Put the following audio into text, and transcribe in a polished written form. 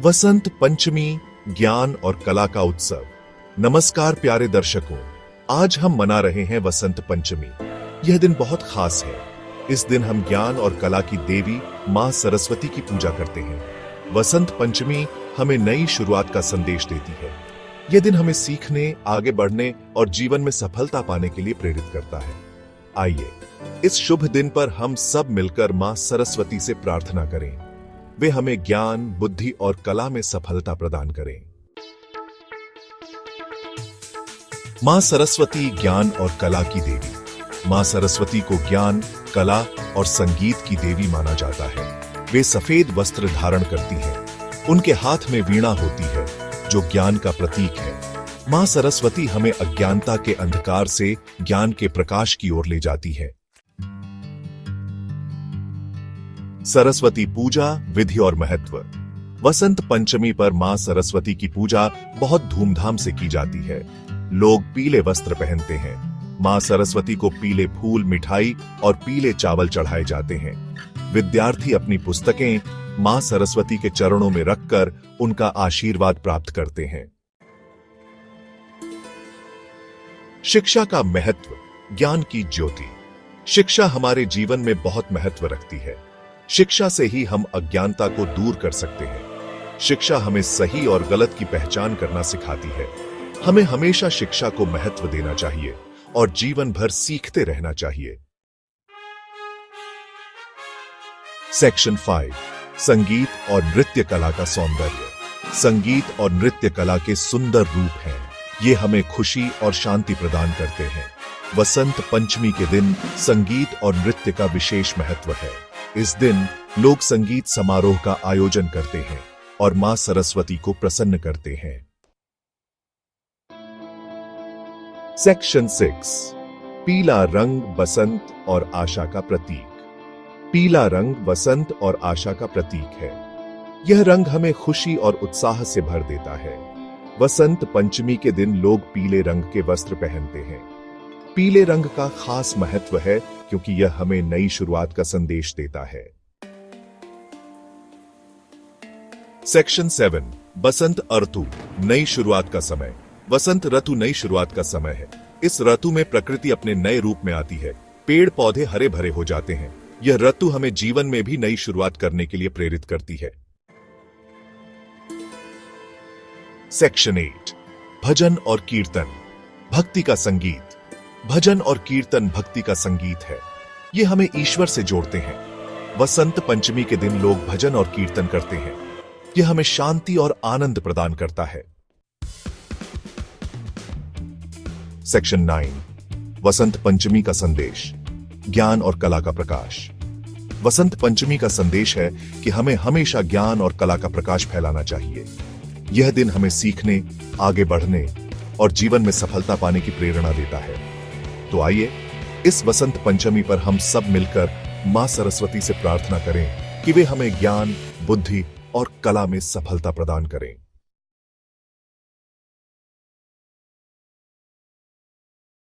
वसंत पंचमी ज्ञान और कला का उत्सव। नमस्कार प्यारे दर्शकों, आज हम मना रहे हैं वसंत पंचमी। यह दिन बहुत खास है। इस दिन हम ज्ञान और कला की देवी मां सरस्वती की पूजा करते हैं। वसंत पंचमी हमें नई शुरुआत का संदेश देती है। यह दिन हमें सीखने, आगे बढ़ने और जीवन में सफलता पाने के लिए प्रेरित करता है। आइए इस शुभ दिन पर हम सब मिलकर मां सरस्वती से प्रार्थना करें। वे हमें ज्ञान, बुद्धि और कला में सफलता प्रदान करें। मां सरस्वती ज्ञान और कला की देवी। मां सरस्वती को ज्ञान, कला और संगीत की देवी माना जाता है। वे सफेद वस्त्र धारण करती हैं। उनके हाथ में वीणा होती है, जो ज्ञान का प्रतीक है। मां सरस्वती हमें अज्ञानता के अंधकार से ज्ञान के प्रकाश की ओर ले जाती है। सरस्वती पूजा, विधि और महत्व। वसंत पंचमी पर मां सरस्वती की पूजा बहुत धूमधाम से की जाती है। लोग पीले वस्त्र पहनते हैं। मां सरस्वती को पीले फूल, मिठाई और पीले चावल चढ़ाए जाते हैं। विद्यार्थी अपनी पुस्तकें मां सरस्वती के चरणों में रखकर उनका आशीर्वाद प्राप्त करते हैं। शिक्षा का महत्व, ज्ञान की ज्योति। शिक्षा हमारे जीवन में बहुत महत्व रखती है। शिक्षा से ही हम अज्ञानता को दूर कर सकते हैं। शिक्षा हमें सही और गलत की पहचान करना सिखाती है। हमें हमेशा शिक्षा को महत्व देना चाहिए और जीवन भर सीखते रहना चाहिए। सेक्शन 5, संगीत और नृत्य कला का सौंदर्य। संगीत और नृत्य कला के सुंदर रूप हैं। ये हमें खुशी और शांति प्रदान करते हैं। वसंत पंचमी के दिन संगीत और नृत्य का विशेष महत्व है। इस दिन लोग संगीत समारोह का आयोजन करते हैं और मां सरस्वती को प्रसन्न करते हैं। सेक्शन 6, पीला रंग बसंत और आशा का प्रतीक। पीला रंग वसंत और आशा का प्रतीक है। यह रंग हमें खुशी और उत्साह से भर देता है। वसंत पंचमी के दिन लोग पीले रंग के वस्त्र पहनते हैं। पीले रंग का खास महत्व है क्योंकि यह हमें नई शुरुआत का संदेश देता है। सेक्शन 7, बसंत ऋतु, नई शुरुआत का समय। वसंत ऋतु नई शुरुआत का समय है। इस ऋतु में प्रकृति अपने नए रूप में आती है। पेड़ पौधे हरे भरे हो जाते हैं। यह ऋतु हमें जीवन में भी नई शुरुआत करने के लिए प्रेरित करती है। सेक्शन 8, भजन और कीर्तन, भक्ति का संगीत। भजन और कीर्तन भक्ति का संगीत है। ये हमें ईश्वर से जोड़ते हैं। वसंत पंचमी के दिन लोग भजन और कीर्तन करते हैं। यह हमें शांति और आनंद प्रदान करता है। सेक्शन 9, वसंत पंचमी का संदेश, ज्ञान और कला का प्रकाश। वसंत पंचमी का संदेश है कि हमें हमेशा ज्ञान और कला का प्रकाश फैलाना चाहिए। यह दिन हमें सीखने, आगे बढ़ने और जीवन में सफलता पाने की प्रेरणा देता है। तो आइए इस वसंत पंचमी पर हम सब मिलकर मां सरस्वती से प्रार्थना करें कि वे हमें ज्ञान, बुद्धि और कला में सफलता प्रदान करें।